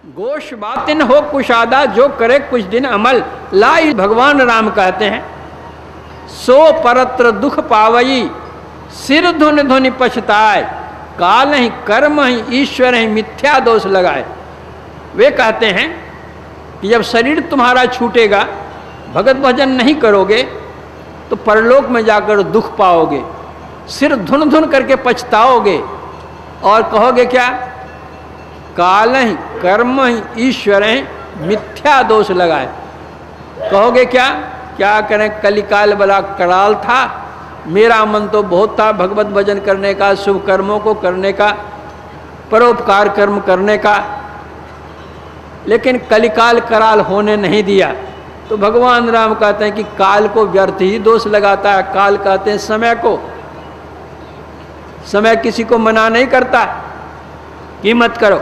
गोश बातिन हो कुशादा, जो करे कुछ दिन अमल। लाई भगवान राम कहते हैं, सो परत्र दुख पावई, सिर धुन धुनि पछताए। काल ही कर्म ही ईश्वर ही मिथ्या दोष लगाए। वे कहते हैं कि जब शरीर तुम्हारा छूटेगा, भगत भजन नहीं करोगे, तो परलोक में जाकर दुख पाओगे, सिर धुन धुन करके पछताओगे और कहोगे क्या? काल ही कर्म ही ईश्वर ही मिथ्या दोष लगाए। कहोगे क्या? क्या करें, कलिकाल बड़ा कराल था, मेरा मन तो बहुत था भगवत भजन करने का, शुभ कर्मों को करने का, परोपकार कर्म करने का, लेकिन कलिकाल कराल होने नहीं दिया। तो भगवान राम कहते हैं कि काल को व्यर्थ ही दोष लगाता है। काल कहते हैं समय को। समय किसी को मना नहीं करता कि मत करो।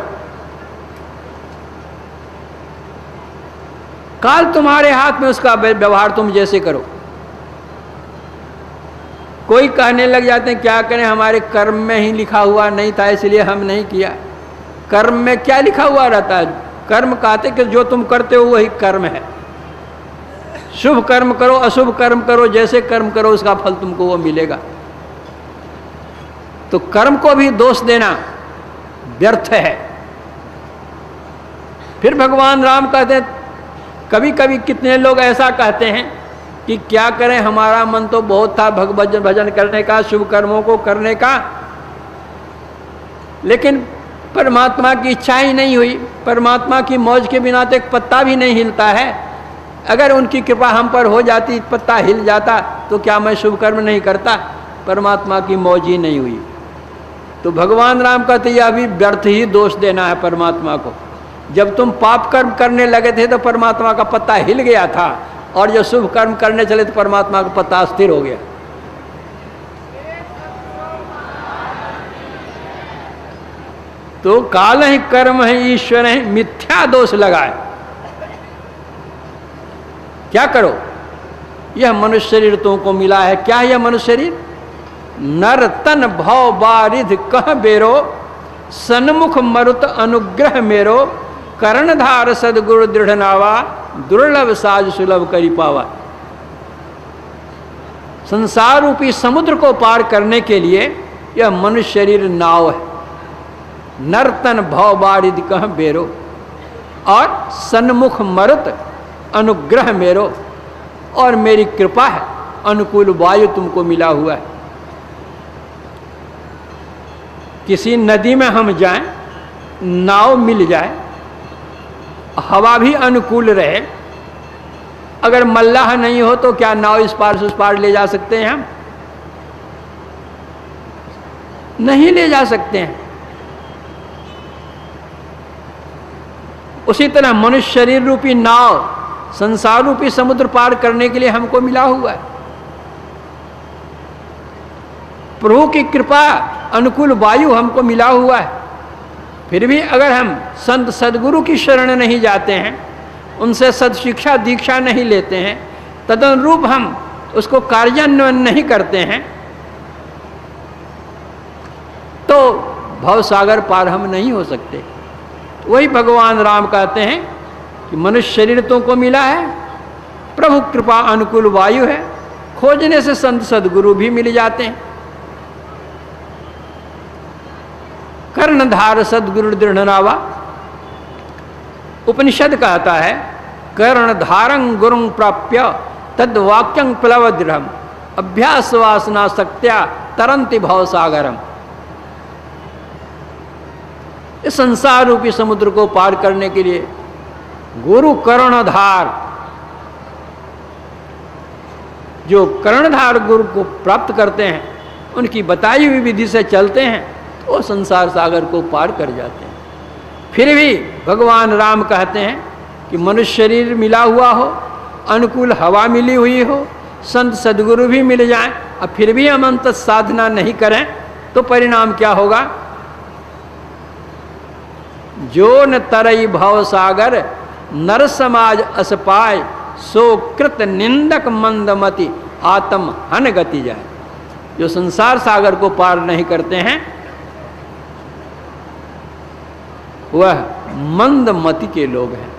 काल तुम्हारे हाथ में, उसका व्यवहार तुम जैसे करो। कोई कहने लग जाते हैं क्या करें, हमारे कर्म में ही लिखा हुआ नहीं था इसलिए हम नहीं किया। कर्म में क्या लिखा हुआ रहता है? कर्म कहते कि जो तुम करते हो वही कर्म है। शुभ कर्म करो, अशुभ कर्म करो, जैसे कर्म करो उसका फल तुमको वो मिलेगा। तो कर्म को भी दोष देना व्यर्थ है। फिर भगवान राम कहते हैं, कभी कभी कितने लोग ऐसा कहते हैं कि क्या करें, हमारा मन तो बहुत था भगवत भजन करने का, शुभ कर्मों को करने का, लेकिन परमात्मा की इच्छा ही नहीं हुई। परमात्मा की मौज के बिना तो एक पत्ता भी नहीं हिलता है। अगर उनकी कृपा हम पर हो जाती, पत्ता हिल जाता, तो क्या मैं शुभ कर्म नहीं करता? परमात्मा की मौज ही नहीं हुई। तो भगवान राम कहते यह अभी व्यर्थ ही दोष देना है परमात्मा को। जब तुम पाप कर्म करने लगे थे तो परमात्मा का पत्ता हिल गया था, और जब शुभ कर्म करने चले तो परमात्मा का पत्ता स्थिर हो गया। तो काल ही कर्म है ईश्वर है मिथ्या दोष लगाए। क्या करो? यह मनुष्य शरीर तुमको मिला है। क्या यह मनुष्य शरीर? नर तन भव बारिध कह बेरो, सन्मुख मरुत अनुग्रह मेरो। कर्णधार सदगुरु दृढ़ नावा, दुर्लभ साज सुलभ करी पावा। संसार रूपी समुद्र को पार करने के लिए यह मनुष्य शरीर नाव है। नर्तन भव बारिध कह बेरो, और सन्मुख मरुत अनुग्रह मेरो, और मेरी कृपा है, अनुकूल वायु तुमको मिला हुआ है। किसी नदी में हम जाएं, नाव मिल जाए, हवा भी अनुकूल रहे, अगर मल्लाह नहीं हो तो क्या नाव इस पार से उस पार ले जा सकते हैं? हम नहीं ले जा सकते हैं। उसी तरह मनुष्य शरीर रूपी नाव संसार रूपी समुद्र पार करने के लिए हमको मिला हुआ है। प्रभु की कृपा अनुकूल वायु हमको मिला हुआ है। फिर भी अगर हम संत सदगुरु की शरण नहीं जाते हैं, उनसे सदशिक्षा दीक्षा नहीं लेते हैं, तदनुरूप हम उसको कार्यान्वयन नहीं करते हैं, तो भवसागर पार हम नहीं हो सकते। वही भगवान राम कहते हैं कि मनुष्य शरीर तुमको मिला है, प्रभु कृपा अनुकूल वायु है, खोजने से संत सदगुरु भी मिल जाते हैं। कर्णधार सदगुरु दृढ़ नावा। उपनिषद कहता है, कर्णधारं गुरुं प्राप्य तद वाक्यं प्लव दृढ़म्, अभ्यास वासना शक्त्या तरंति भवसागरम। इस संसार रूपी समुद्र को पार करने के लिए गुरु कर्णधार, जो कर्णधार गुरु को प्राप्त करते हैं, उनकी बताई हुई विधि से चलते हैं, वो संसार सागर को पार कर जाते हैं। फिर भी भगवान राम कहते हैं कि मनुष्य शरीर मिला हुआ हो, अनुकूल हवा मिली हुई हो, संत सदगुरु भी मिल जाएं, और फिर भी हम अंत साधना नहीं करें, तो परिणाम क्या होगा? जो न तरई भव सागर, नर समाज अस पाए, सो कृत निंदक मंदमति, आत्म हन गति जाए। जो संसार सागर को पार नहीं करते हैं, वह मंदमति के लोग हैं,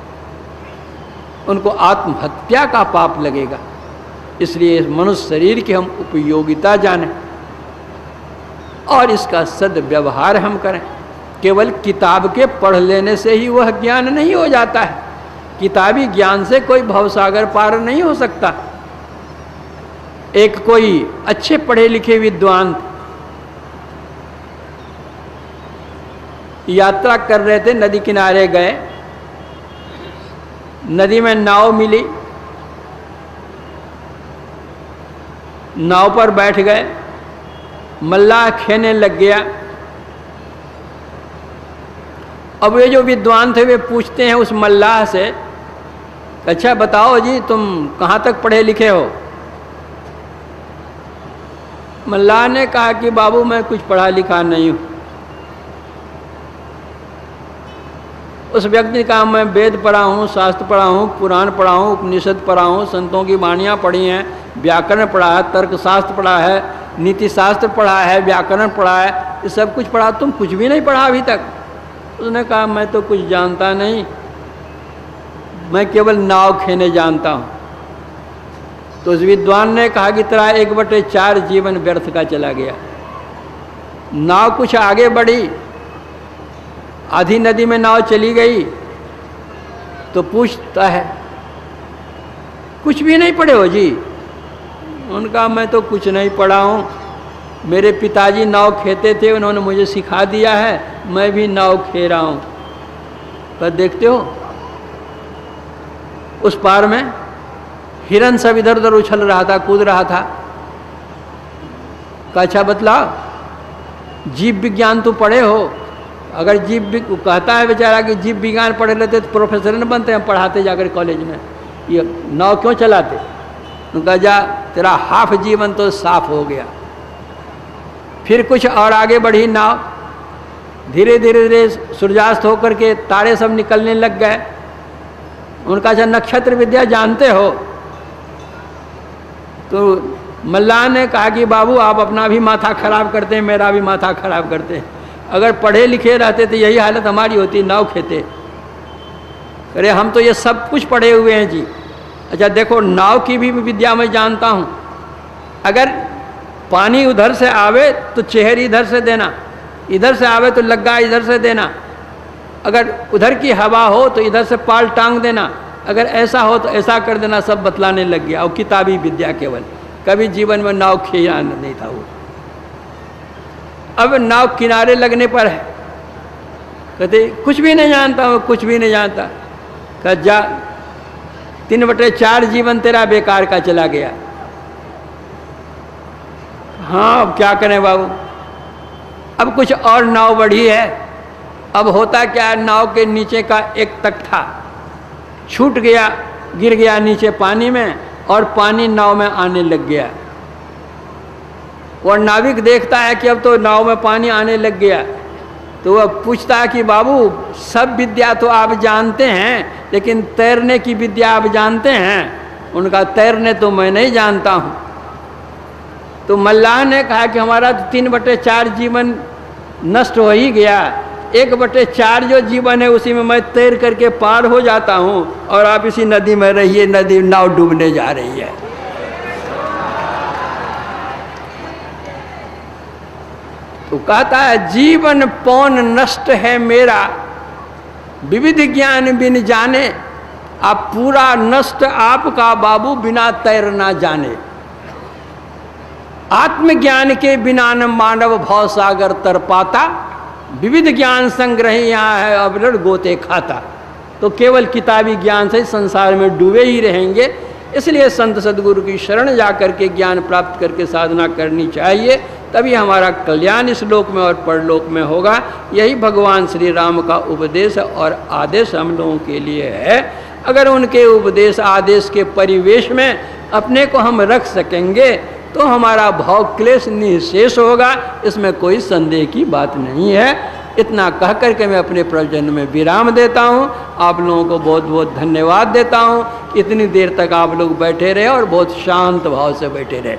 उनको आत्महत्या का पाप लगेगा। इसलिए इस मनुष्य शरीर की हम उपयोगिता जानें और इसका सद्व्यवहार हम करें। केवल किताब के पढ़ लेने से ही वह ज्ञान नहीं हो जाता है। किताबी ज्ञान से कोई भवसागर पार नहीं हो सकता। एक कोई अच्छे पढ़े लिखे विद्वान यात्रा कर रहे थे, नदी किनारे गए, नदी में नाव मिली, नाव पर बैठ गए, मल्लाह खेने लग गया। अब ये जो विद्वान थे वे पूछते हैं उस मल्लाह से, अच्छा बताओ जी तुम कहाँ तक पढ़े लिखे हो? मल्लाह ने कहा कि बाबू मैं कुछ पढ़ा लिखा नहीं हूँ। उस व्यक्ति ने कहा मैं वेद पढ़ा हूँ, शास्त्र पढ़ा हूँ, पुराण पढ़ा हूँ, उपनिषद पढ़ा हूँ, संतों की वाणियाँ पढ़ी हैं, व्याकरण पढ़ा है, तर्कशास्त्र पढ़ा है, नीति शास्त्र पढ़ा है, व्याकरण पढ़ा है, ये सब कुछ पढ़ा, तुम कुछ भी नहीं पढ़ा अभी तक। उसने कहा मैं तो कुछ जानता नहीं, मैं केवल नाव खेने जानता हूँ। तो उस विद्वान ने कहा कि तेरा 1/4 जीवन व्यर्थ का चला गया। नाव कुछ आगे बढ़ी, आधी नदी में नाव चली गई तो पूछता है कुछ भी नहीं पढ़े हो जी? उनका मैं तो कुछ नहीं पढ़ा हूँ, मेरे पिताजी नाव खेते थे, उन्होंने मुझे सिखा दिया है, मैं भी नाव खे रहा हूँ। पर देखते हो उस पार में हिरन सब इधर उधर उछल रहा था, कूद रहा था। का अच्छा बतलाओ जीव विज्ञान तो पढ़े हो? अगर कहता है बेचारा कि जीव विज्ञान पढ़े लेते तो प्रोफेसर न बनते, हम पढ़ाते जाकर कॉलेज में, ये नाव क्यों चलाते? उनका जा तेरा हाफ जीवन तो साफ हो गया। फिर कुछ और आगे बढ़ी नाव, धीरे धीरे धीरे सूर्यास्त होकर के तारे सब निकलने लग गए। उनका अच्छा नक्षत्र विद्या जानते हो? तो मल्लाह ने कहा कि बाबू आप अपना भी माथा खराब करते हैं, मेरा भी माथा खराब करते हैं। अगर पढ़े लिखे रहते तो यही हालत हमारी होती, नाव खेते। अरे हम तो ये सब कुछ पढ़े हुए हैं जी। अच्छा देखो नाव की भी विद्या मैं जानता हूँ। अगर पानी उधर से आवे तो चेहर इधर से देना, इधर से आवे तो लग्गा इधर से देना, अगर उधर की हवा हो तो इधर से पाल टांग देना, अगर ऐसा हो तो ऐसा कर देना, सब बतलाने लग गया। और किताबी विद्या केवल, कभी जीवन में नाव खेया नहीं था वो। अब नाव किनारे लगने पर है, कहते कुछ भी नहीं जानता हूँ, कुछ भी नहीं जानता। कह जा 3/4 जीवन तेरा बेकार का चला गया। हाँ अब क्या करें बाबू, अब कुछ और नाव बढ़ी है। अब होता क्या है, नाव के नीचे का एक तख्ता छूट गया, गिर गया नीचे पानी में, और पानी नाव में आने लग गया। और नाविक देखता है कि अब तो नाव में पानी आने लग गया, तो वह पूछता है कि बाबू सब विद्या तो आप जानते हैं, लेकिन तैरने की विद्या आप जानते हैं? उनका तैरने तो मैं नहीं जानता हूँ। तो मल्लाह ने कहा कि हमारा तो 3/4 जीवन नष्ट हो ही गया, 1/4 जो जीवन है उसी में मैं तैर करके पार हो जाता हूँ, और आप इसी नदी में रहिए, नदी नाव डूबने जा रही है। तो कहता है जीवन पौन नष्ट है मेरा, विविध ज्ञान बिन जाने, आप पूरा नष्ट आपका बाबू बिना तैरना जाने। आत्मज्ञान के बिना न मानव भव सागर तर पाता, विविध ज्ञान संग्रह यहाँ है अबरड़ गोते खाता। तो केवल किताबी ज्ञान से संसार में डूबे ही रहेंगे। इसलिए संत सद्गुरु की शरण जाकर के ज्ञान प्राप्त करके साधना करनी चाहिए, तभी हमारा कल्याण इस लोक में और परलोक में होगा। यही भगवान श्री राम का उपदेश और आदेश हम लोगों के लिए है। अगर उनके उपदेश आदेश के परिवेश में अपने को हम रख सकेंगे तो हमारा भाव क्लेश निशेष होगा, इसमें कोई संदेह की बात नहीं है। इतना कह करके मैं अपने प्रवचन में विराम देता हूँ। आप लोगों को बहुत बहुत धन्यवाद देता हूँ। इतनी देर तक आप लोग बैठे रहे और बहुत शांत भाव से बैठे रहे।